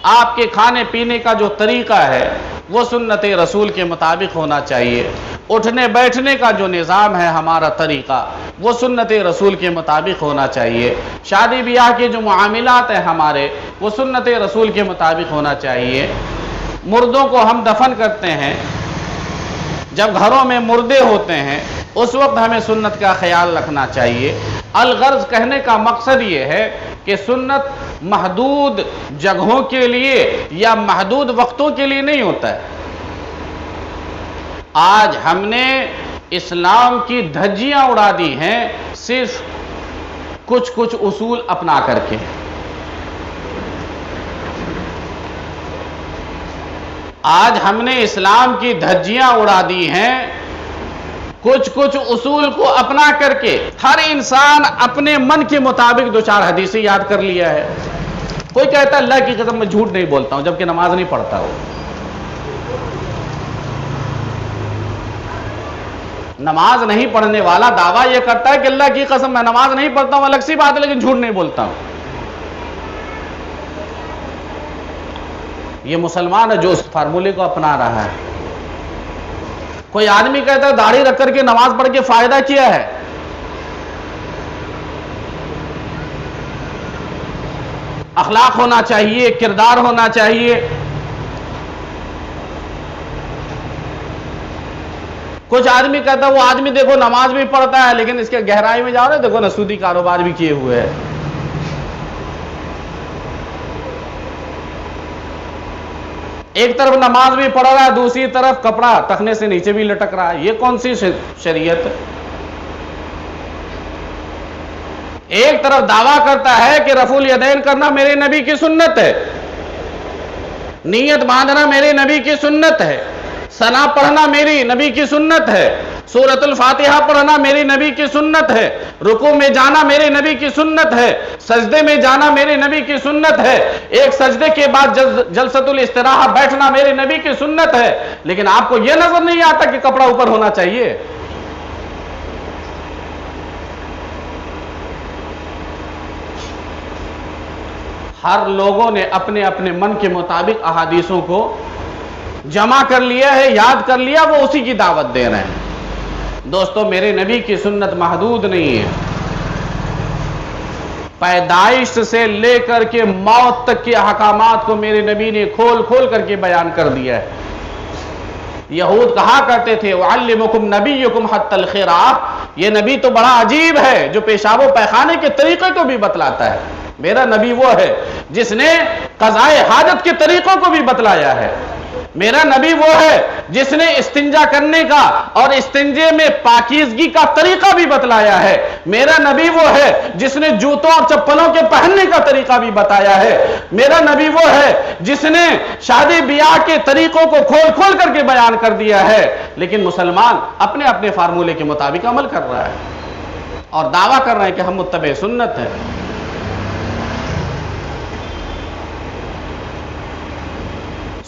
آپ کے کھانے پینے کا جو طریقہ ہے وہ سنت رسول کے مطابق ہونا چاہیے۔ اٹھنے بیٹھنے کا جو نظام ہے ہمارا طریقہ وہ سنت رسول کے مطابق ہونا چاہیے۔ شادی بیاہ کے جو معاملات ہیں ہمارے وہ سنت رسول کے مطابق ہونا چاہیے۔ مردوں کو ہم دفن کرتے ہیں، جب گھروں میں مردے ہوتے ہیں اس وقت ہمیں سنت کا خیال رکھنا چاہیے۔ الغرض کہنے کا مقصد یہ ہے کہ سنت محدود جگہوں کے لیے یا محدود وقتوں کے لیے نہیں ہوتا ہے۔ آج ہم نے اسلام کی دھجیاں اڑا دی ہیں صرف کچھ اصول اپنا کر کے۔ آج ہم نے اسلام کی دھجیاں اڑا دی ہیں کچھ اصول کو اپنا کر کے۔ ہر انسان اپنے من کے مطابق دو چار حدیثیں یاد کر لیا ہے۔ کوئی کہتا ہے اللہ کی قسم میں جھوٹ نہیں بولتا ہوں، جبکہ نماز نہیں پڑھتا ہو۔ نماز نہیں پڑھنے والا دعویٰ یہ کرتا ہے کہ اللہ کی قسم میں نماز نہیں پڑھتا ہوں، الگ سی بات ہے، لیکن جھوٹ نہیں بولتا ہوں۔ یہ مسلمان ہے جو اس فارمولے کو اپنا رہا ہے۔ کوئی آدمی کہتا ہے داڑھی رکھ کر کے نماز پڑھ کے فائدہ کیا ہے؟ اخلاق ہونا چاہیے، کردار ہونا چاہیے۔ کچھ آدمی کہتا ہے وہ آدمی دیکھو نماز بھی پڑھتا ہے لیکن اس کے گہرائی میں جاؤ رہے دیکھو نا سودی کاروبار بھی کیے ہوئے ہے۔ ایک طرف نماز بھی پڑھ رہا ہے، دوسری طرف کپڑا ٹخنے سے نیچے بھی لٹک رہا ہے۔ یہ کون سی شریعت؟ ایک طرف دعویٰ کرتا ہے کہ رفع الیدین کرنا میرے نبی کی سنت ہے، نیت باندھنا میرے نبی کی سنت ہے، ثنا پڑھنا میری نبی کی سنت ہے، سورۃ الفاتحہ پڑھنا میری نبی کی سنت ہے، رکوع میں جانا میرے نبی کی سنت ہے، سجدے میں جانا میرے نبی کی سنت ہے، ایک سجدے کے بعد جلسۃ الاستراحہ بیٹھنا میرے نبی کی سنت ہے، لیکن آپ کو یہ نظر نہیں آتا کہ کپڑا اوپر ہونا چاہیے۔ ہر لوگوں نے اپنے اپنے من کے مطابق احادیثوں کو جمع کر لیا ہے، یاد کر لیا، وہ اسی کی دعوت دے رہے ہیں۔ دوستو میرے نبی کی سنت محدود نہیں ہے، پیدائش سے لے کر کے موت تک کے احکامات کو میرے نبی نے کھول کر کے بیان کر دیا ہے۔ یہود کہا کرتے تھے وَعَلِّمُكُمْ نَبِيُّكُمْ حَتَّى الْخِرَاءَ، یہ نبی تو بڑا عجیب ہے جو پیشاب و پیخانے کے طریقے کو بھی بتلاتا ہے۔ میرا نبی وہ ہے جس نے قضائے حاجت کے طریقوں کو بھی بتلایا ہے۔ میرا نبی وہ ہے جس نے استنجا کرنے کا اور استنجے میں پاکیزگی کا طریقہ بھی بتلایا ہے۔ میرا نبی وہ ہے جس نے جوتوں اور چپلوں کے پہننے کا طریقہ بھی بتایا ہے۔ میرا نبی وہ ہے جس نے شادی بیاہ کے طریقوں کو کھول کر کے بیان کر دیا ہے، لیکن مسلمان اپنے اپنے فارمولے کے مطابق عمل کر رہا ہے اور دعویٰ کر رہے ہیں کہ ہم متبع سنت ہیں۔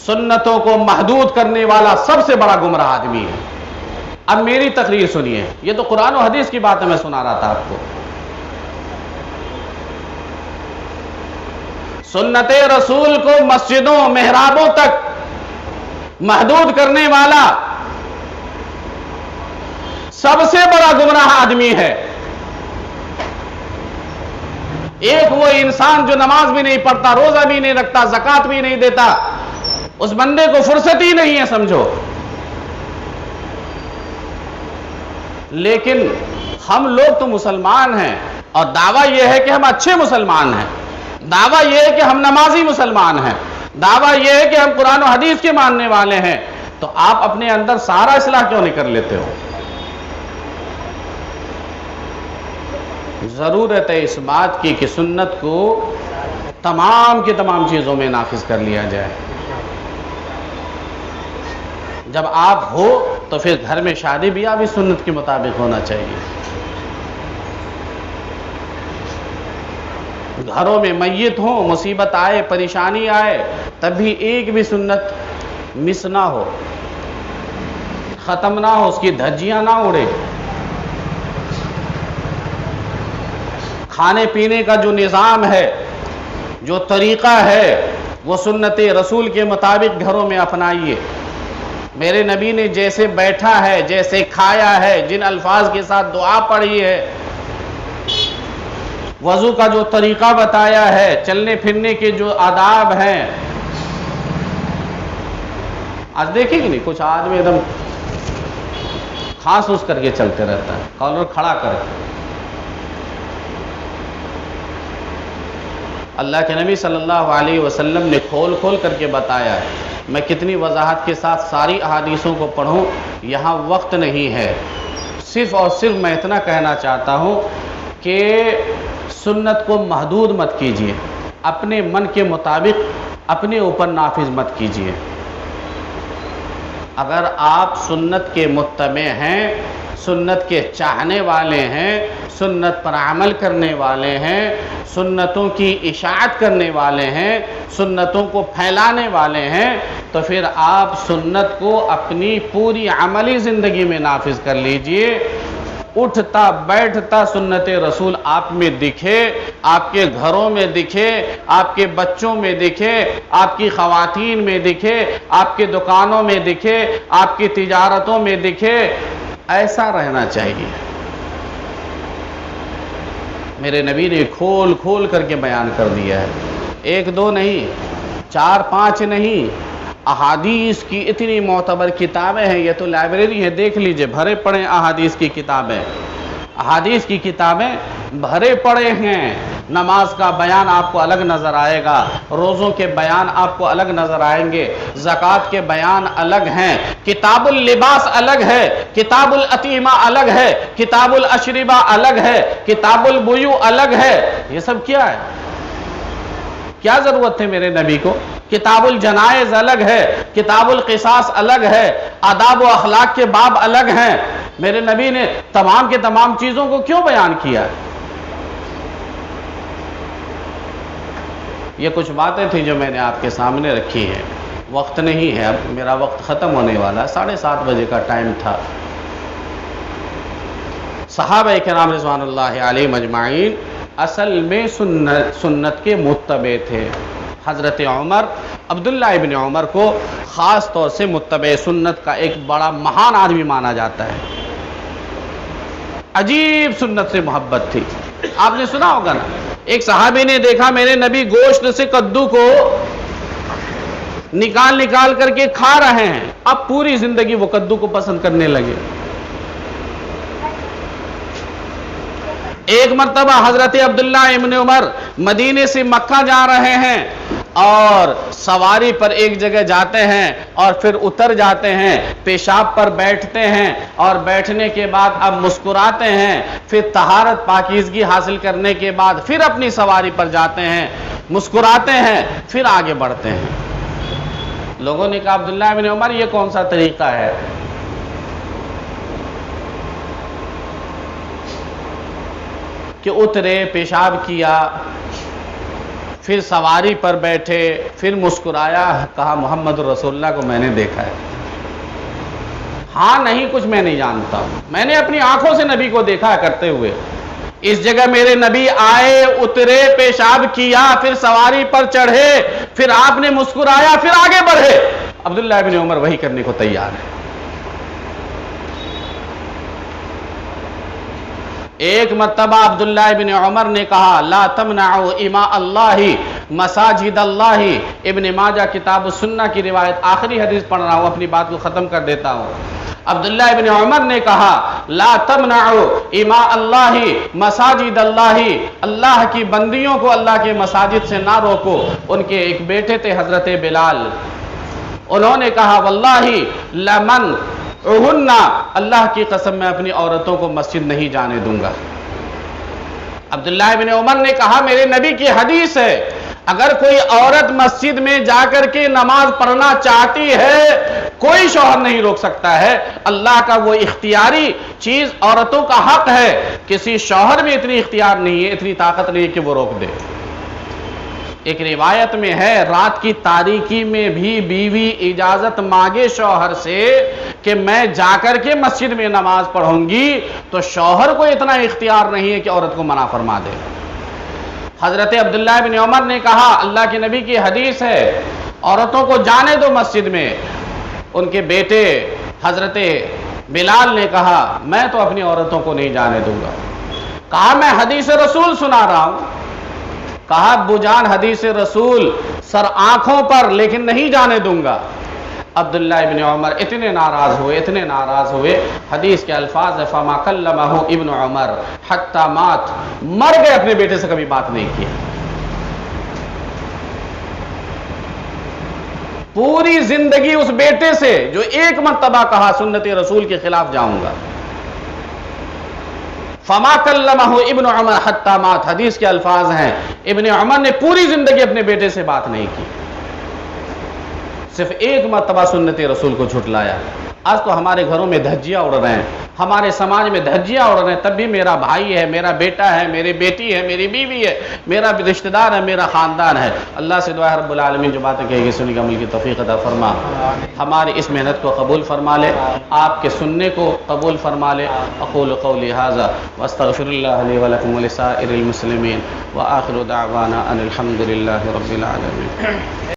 سنتوں کو محدود کرنے والا سب سے بڑا گمراہ آدمی ہے۔ اب میری تقریر سنیے، یہ تو قرآن و حدیث کی بات ہے، میں سنا رہا تھا آپ کو۔ سنت رسول کو مسجدوں محرابوں تک محدود کرنے والا سب سے بڑا گمراہ آدمی ہے۔ ایک وہ انسان جو نماز بھی نہیں پڑھتا، روزہ بھی نہیں رکھتا، زکات بھی نہیں دیتا، اس بندے کو فرصت ہی نہیں ہے سمجھو۔ لیکن ہم لوگ تو مسلمان ہیں اور دعویٰ یہ ہے کہ ہم اچھے مسلمان ہیں، دعویٰ یہ ہے کہ ہم نمازی مسلمان ہیں، دعویٰ یہ ہے کہ ہم قرآن و حدیث کے ماننے والے ہیں، تو آپ اپنے اندر سارا اصلاح کیوں نہیں کر لیتے ہو؟ ضرورت ہے اس بات کی کہ سنت کو تمام کی تمام چیزوں میں نافذ کر لیا جائے۔ جب آپ ہو تو پھر گھر میں شادی بیاہ بھی سنت کے مطابق ہونا چاہیے، گھروں میں میت ہو، مصیبت آئے، پریشانی آئے، تب بھی ایک بھی سنت مس نہ ہو، ختم نہ ہو، اس کی دھجیاں نہ اڑے۔ کھانے پینے کا جو نظام ہے، جو طریقہ ہے، وہ سنت رسول کے مطابق گھروں میں اپنائیے۔ میرے نبی نے جیسے بیٹھا ہے، جیسے کھایا ہے، جن الفاظ کے ساتھ دعا پڑھی ہے، وضو کا جو طریقہ بتایا ہے، چلنے پھرنے کے جو آداب ہیں، آج دیکھیں گے نہیں کچھ آدمی ایک دم خاص کر کے چلتے رہتا ہے، کالر کھڑا کر کے۔ اللہ کے نبی صلی اللہ علیہ وسلم نے کھول کھول کر کے بتایا ہے۔ میں کتنی وضاحت کے ساتھ ساری احادیثوں کو پڑھوں، یہاں وقت نہیں ہے، صرف اور صرف میں اتنا کہنا چاہتا ہوں کہ سنت کو محدود مت کیجیے، اپنے من کے مطابق اپنے اوپر نافذ مت کیجیے۔ اگر آپ سنت کے متبع ہیں، سنت کے چاہنے والے ہیں، سنت پر عمل کرنے والے ہیں، سنتوں کی اشاعت کرنے والے ہیں، سنتوں کو پھیلانے والے ہیں، تو پھر آپ سنت کو اپنی پوری عملی زندگی میں نافذ کر لیجئے۔ اٹھتا بیٹھتا سنت رسول آپ میں دکھے، آپ کے گھروں میں دکھے، آپ کے بچوں میں دکھے، آپ کی خواتین میں دکھے، آپ کے دکانوں میں دکھے، آپ کی تجارتوں میں دکھے، ایسا رہنا چاہیے۔ میرے نبی نے کھول کھول کر کے بیان کر دیا ہے، ایک دو نہیں، 4 5 نہیں، احادیث کی اتنی معتبر کتابیں ہیں، یہ تو لائبریری ہے، دیکھ لیجئے، بھرے پڑے احادیث کی کتابیں، احادیث کی کتابیں بھرے پڑے ہیں۔ نماز کا بیان آپ کو الگ نظر آئے گا، روزوں کے بیان آپ کو الگ نظر آئیں گے، زکوٰۃ کے بیان الگ ہیں، کتاب اللباس الگ ہے، کتاب الاطعمہ الگ ہے، کتاب الاشربہ الگ ہے، کتاب البیوع الگ ہے۔ یہ سب کیا ہے؟ کیا ضرورت ہے میرے نبی کو؟ کتاب الجنائز الگ ہے، کتاب القصاص الگ ہے، آداب و اخلاق کے باب الگ ہیں۔ میرے نبی نے تمام کے تمام چیزوں کو کیوں بیان کیا؟ یہ کچھ باتیں تھیں جو میں نے آپ کے سامنے رکھی ہیں، وقت نہیں ہے، اب میرا وقت ختم ہونے والا ہے، 7:30 بجے کا ٹائم تھا۔ صحابہ کرام رضوان اللہ علیہم اجمعین اصل میں سنت کے متبع تھے۔ حضرت عمر، عبداللہ ابن عمر کو خاص طور سے متبع سنت کا ایک بڑا مہان آدمی مانا جاتا ہے۔ عجیب سنت سے محبت تھی۔ آپ نے سنا ہوگا نا، ایک صحابی نے دیکھا میرے نبی گوشت سے کدو کو نکال کر کے کھا رہے ہیں، اب پوری زندگی وہ کدو کو پسند کرنے لگے۔ ایک مرتبہ حضرت عبداللہ ابن عمر مدینے سے مکہ جا رہے ہیں اور سواری پر ایک جگہ جاتے ہیں اور پھر اتر جاتے ہیں، پیشاب پر بیٹھتے ہیں اور بیٹھنے کے بعد اب مسکراتے ہیں، پھر طہارت پاکیزگی حاصل کرنے کے بعد پھر اپنی سواری پر جاتے ہیں، مسکراتے ہیں، پھر آگے بڑھتے ہیں۔ لوگوں نے کہا عبداللہ ابن عمر یہ کون سا طریقہ ہے؟ کہ اترے، پیشاب کیا، پھر سواری پر بیٹھے، پھر مسکرایا، کہا محمد رسول اللہ کو میں نے دیکھا ہے۔ ہاں نہیں کچھ میں نہیں جانتا، میں نے اپنی آنکھوں سے نبی کو دیکھا کرتے ہوئے۔ اس جگہ میرے نبی آئے، اترے، پیشاب کیا، پھر سواری پر چڑھے، پھر آپ نے مسکرایا، پھر آگے بڑھے۔ عبداللہ ابن عمر وہی کرنے کو تیار ہے۔ ایک مرتبہ عبداللہ ابن عمر نے کہا لا تمنعوا اماء اللہ مساجد اللہ، ابن ماجہ کتاب السنہ کی روایت، آخری حدیث پڑھ رہا ہوں، اپنی بات کو ختم کر دیتا ہوں۔ عبداللہ ابن عمر نے کہا لا تمنعوا اماء اللہ مساجد اللہ، اللہ کی بندیوں کو اللہ کے مساجد سے نہ روکو۔ ان کے ایک بیٹے تھے حضرت بلال، انہوں نے کہا واللہ لمن اللہ کی قسم میں اپنی عورتوں کو مسجد نہیں جانے دوں گا۔ عبداللہ ابن عمر نے کہا میرے نبی کی حدیث ہے، اگر کوئی عورت مسجد میں جا کر کے نماز پڑھنا چاہتی ہے کوئی شوہر نہیں روک سکتا ہے، اللہ کا وہ اختیاری چیز عورتوں کا حق ہے، کسی شوہر میں اتنی اختیار نہیں ہے، اتنی طاقت نہیں ہے کہ وہ روک دے۔ ایک روایت میں ہے رات کی تاریکی میں بھی بیوی اجازت مانگے شوہر سے کہ میں جا کر کے مسجد میں نماز پڑھوں گی، تو شوہر کو اتنا اختیار نہیں ہے کہ عورت کو منع فرما دے۔ حضرت عبداللہ بن عمر نے کہا اللہ کے نبی کی حدیث ہے عورتوں کو جانے دو مسجد میں۔ ان کے بیٹے حضرت بلال نے کہا میں تو اپنی عورتوں کو نہیں جانے دوں گا۔ کہا میں حدیث رسول سنا رہا ہوں۔ کہا ابو جان حدیث رسول سر آنکھوں پر لیکن نہیں جانے دوں گا۔ عبداللہ ابن عمر اتنے ناراض ہوئے، حدیث کے الفاظ فما کلمہ ابن عمر حتی مات، مر گئے، اپنے بیٹے سے کبھی بات نہیں کی۔ پوری زندگی اس بیٹے سے جو ایک مرتبہ کہا سنت رسول کے خلاف جاؤں گا، فما کلمہ ابن عمر حتی مات، حدیث کے الفاظ ہیں ابن عمر نے پوری زندگی اپنے بیٹے سے بات نہیں کی، صرف ایک مرتبہ سنت رسول کو جھٹلایا۔ آج تو ہمارے گھروں میں دھجیاں اڑ رہے ہیں، ہمارے سماج میں دھجیاں اڑ رہے ہیں، تب بھی میرا بھائی ہے، میرا بیٹا ہے، میری بیٹی ہے، میری بیوی ہے، میرا رشتہ دار ہے، میرا خاندان ہے۔ اللہ سے دعا ہے رب العالمین جو باتیں کہے گی سننے کی عمل کی توفیق عطا فرما، ہماری اس محنت کو قبول فرما لے، آپ کے سننے کو قبول فرما لے۔ اقول قولی ھذا واستغفر اللہ لی ولکم ولسائر المسلمین وآخر دعوانا ان الحمد للہ رب العالمین۔